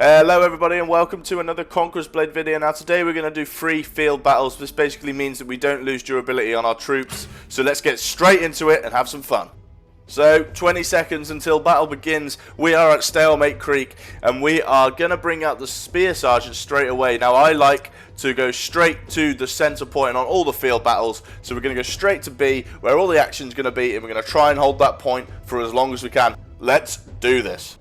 Hello everybody and welcome to another Conqueror's Blade video. Now today we're going to do 3 field battles. This basically means that we don't lose durability on our troops. So let's get straight into it and have some fun. So 20 seconds until battle begins. We are at Stalemate Creek and we are going to bring out the Spear Sergeant straight away. Now I like to go straight to the center point on all the field battles. So we're going to go straight to B where all the action is going to be, and we're going to try and hold that point for as long as we can. Let's do this.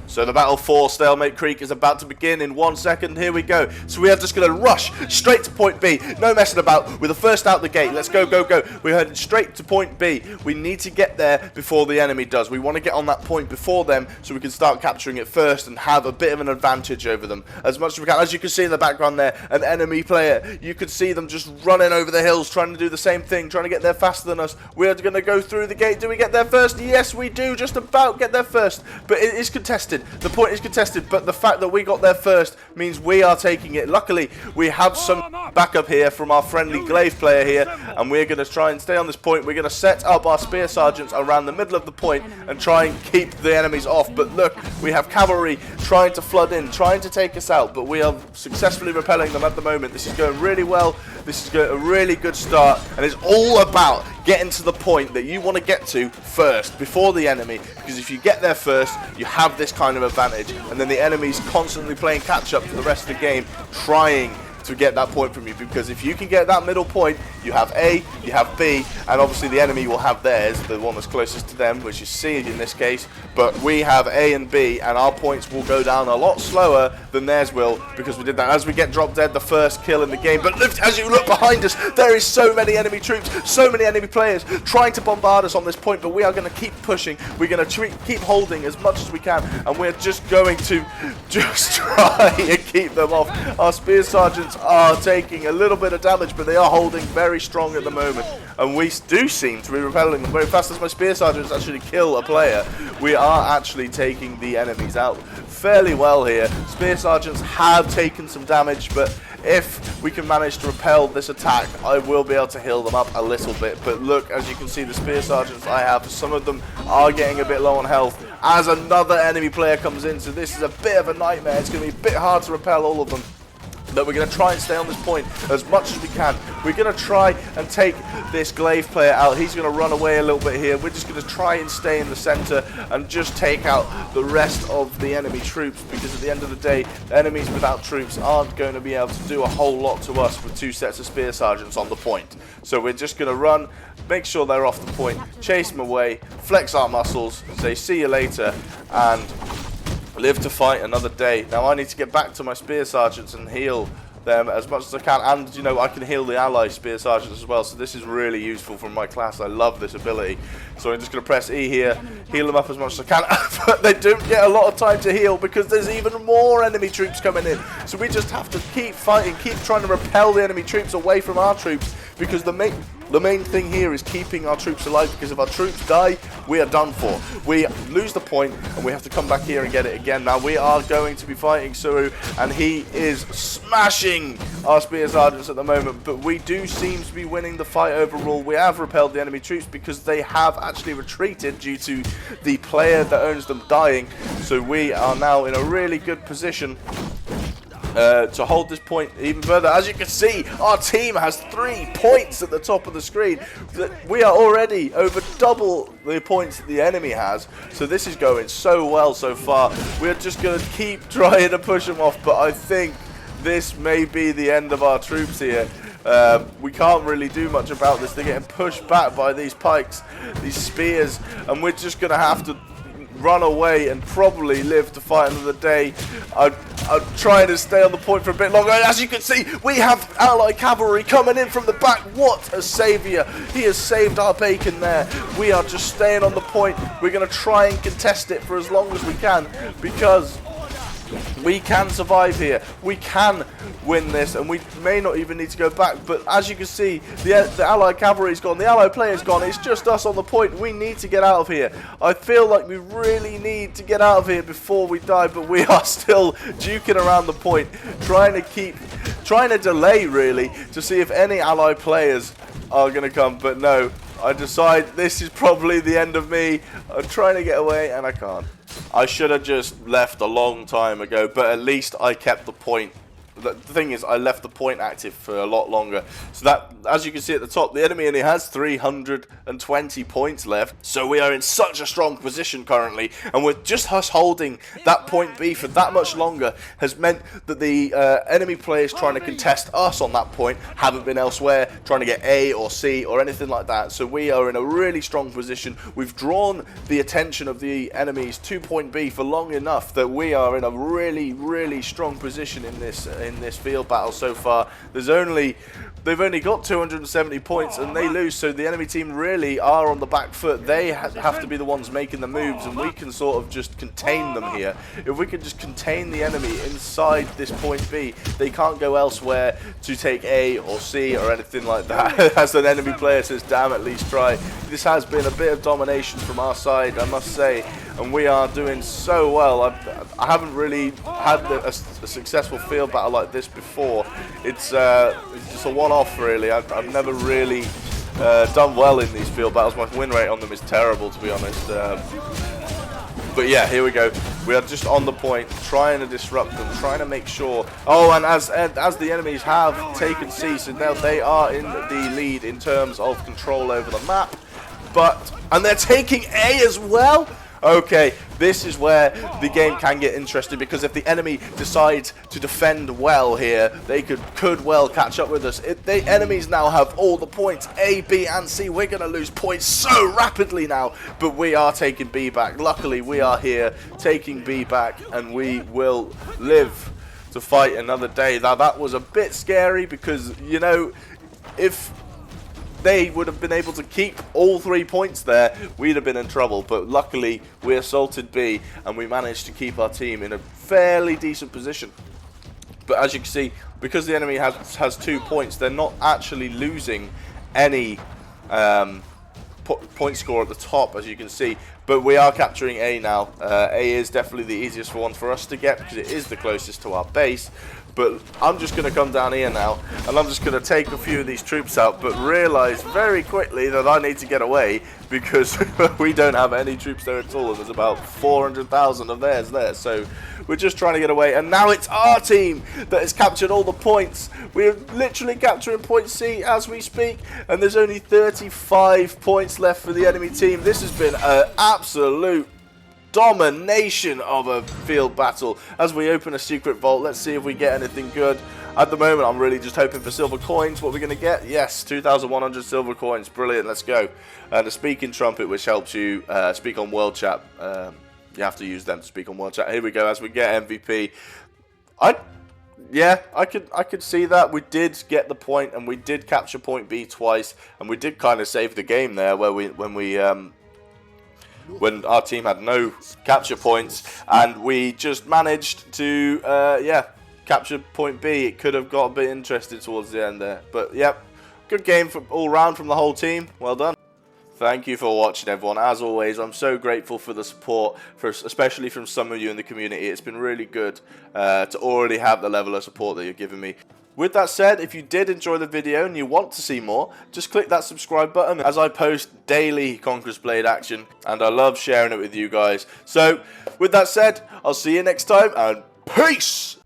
So the battle for Stalemate Creek is about to begin in 1 second. Here we go. So we are just going to rush straight to point B. No messing about. We're the first out the gate. Let's go, go, go. We're heading straight to point B. We need to get there before the enemy does. We want to get on that point before them so we can start capturing it first and have a bit of an advantage over them as much as we can. As you can see in the background there, an enemy player. You could see them just running over the hills trying to do the same thing, trying to get there faster than us. We're going to go through the gate. Do we get there first? Yes, we do. Just about get there first. But it is contested. The point is contested, but the fact that we got there first means we are taking it. Luckily, we have some backup here from our friendly glaive player here, and we're going to try and stay on this point. We're going to set up our spear sergeants around the middle of the point and try and keep the enemies off. But look, we have cavalry trying to flood in, trying to take us out, but we are successfully repelling them at the moment. This is going really well. This is a really good start, and it's all about getting to the point that you want to get to first before the enemy, because if you get there first, you have this kind of advantage, and then the enemy's constantly playing catch up for the rest of the game, trying to get that point from you. Because if you can get that middle point, you have A, you have B, and obviously the enemy will have theirs, the one that's closest to them, which is C in this case. But we have A and B, and our points will go down a lot slower than theirs will, because we did that. As we get drop dead, the first kill in the game. But look, as you look behind us, there is so many enemy troops, so many enemy players trying to bombard us on this point, but we are going to keep pushing. We're going to keep holding as much as we can, and we're just going to try and keep them off. Our spear sergeants are taking a little bit of damage, but they are holding very strong at the moment, and we do seem to be repelling them very fast. As my spear sergeants actually kill a player, we are actually taking the enemies out fairly well here. Spear sergeants have taken some damage, but if we can manage to repel this attack, I will be able to heal them up a little bit. But look, as you can see, the spear sergeants I have, some of them are getting a bit low on health as another enemy player comes in, so this is a bit of a nightmare. It's going to be a bit hard to repel all of them. But we're going to try and stay on this point as much as we can. We're going to try and take this glaive player out. He's going to run away a little bit here. We're just going to try and stay in the center and just take out the rest of the enemy troops, because at the end of the day, enemies without troops aren't going to be able to do a whole lot to us with 2 sets of spear sergeants on the point. So we're just going to run, make sure they're off the point, chase them away, flex our muscles, say see you later, and live to fight another day. Now I need to get back to my spear sergeants and heal them as much as I can, and you know, I can heal the ally spear sergeants as well, so this is really useful for my class. I love this ability. So I'm just going to press E here, heal them up as much as I can. But they don't get a lot of time to heal because there's even more enemy troops coming in, so we just have to keep fighting, keep trying to repel the enemy troops away from our troops, because the main thing here is keeping our troops alive, because if our troops die, we are done for. We lose the point and we have to come back here and get it again. Now we are going to be fighting Suru, and he is smashing our spear sergeants at the moment, but we do seem to be winning the fight overall. We have repelled the enemy troops because they have actually retreated due to the player that owns them dying. So we are now in a really good position to hold this point even further. As you can see, our team has 3 points at the top of the screen. We are already over double the points that the enemy has, so this is going so well so far. We're just going to keep trying to push them off, but I think this may be the end of our troops here. We can't really do much about this. They're getting pushed back by these pikes, these spears, and we're just going to have to run away and probably live to fight another day. I'm trying to stay on the point for a bit longer. As you can see, we have allied cavalry coming in from the back. What a saviour. He has saved our bacon there. We are just staying on the point. We're going to try and contest it for as long as we can, because we can survive here. We can win this, and we may not even need to go back. But as you can see, the allied cavalry's gone, the allied player's gone. It's just us on the point. We need to get out of here. I feel like we really need to get out of here before we die, but we are still duking around the point, trying to delay really to see if any allied players are going to come. But no, I decide this is probably the end of me. I'm trying to get away and I can't. I should have just left a long time ago, but at least I kept the point. The thing is, I left the point active for a lot longer. So that, as you can see at the top, the enemy only has 320 points left. So we are in such a strong position currently. And with just us holding that point B for that much longer has meant that the enemy players trying to contest us on that point haven't been elsewhere, trying to get A or C or anything like that. So we are in a really strong position. We've drawn the attention of the enemies to point B for long enough that we are in a really, really strong position in this field battle so far. They've only got 270 points and they lose, so the enemy team really are on the back foot. They have to be the ones making the moves, and we can sort of just contain them here. If we can just contain the enemy inside this point B, they can't go elsewhere to take A or C or anything like that. As an enemy player says, damn, at least try. This has been a bit of domination from our side, I must say, and we are doing so well. I haven't really had a successful field battle like this before. It's just a one-off, really. I've never really done well in these field battles. My win rate on them is terrible, to be honest. But yeah, here we go. We are just on the point, trying to disrupt them, trying to make sure. Oh, and as the enemies have taken C, so now they are in the lead in terms of control over the map. And they're taking A as well. Okay, this is where the game can get interesting, because if the enemy decides to defend well here, they could well catch up with us. The enemies now have all the points, A, B, and C. We're going to lose points so rapidly now, but we are taking B back. Luckily, we are here taking B back, and we will live to fight another day. Now, that was a bit scary because, you know, if they would have been able to keep all 3 points there, we'd have been in trouble. But luckily, we assaulted B, and we managed to keep our team in a fairly decent position. But as you can see, because the enemy has 2 points, they're not actually losing any point score at the top, as you can see. But we are capturing A now. A is definitely the easiest one for us to get because it is the closest to our base. But I'm just going to come down here now, and I'm just going to take a few of these troops out, but realise very quickly that I need to get away because we don't have any troops there at all, and there's about 400,000 of theirs there. So we're just trying to get away, and now it's our team that has captured all the points. We're literally capturing point C as we speak, and there's only 35 points left for the enemy team. This has been an absolute domination of a field battle. As we open a secret vault, let's see if we get anything good. At the moment, I'm really just hoping for silver coins. What we're going to get? Yes, 2,100 silver coins. Brilliant, let's go. And a speaking trumpet, which helps you speak on world chat. You have to use them to speak on world chat. Here we go, as we get MVP. Yeah, I could see that. We did get the point, and we did capture point B twice, and we did kind of save the game there, where when our team had no capture points, and we just managed to, capture point B. It could have got a bit interesting towards the end there. But, yep, good game all round from the whole team. Well done. Thank you for watching, everyone. As always, I'm so grateful for the support, especially from some of you in the community. It's been really good to already have the level of support that you're giving me. With that said, if you did enjoy the video and you want to see more, just click that subscribe button, as I post daily Conqueror's Blade action, and I love sharing it with you guys. So, with that said, I'll see you next time, and peace!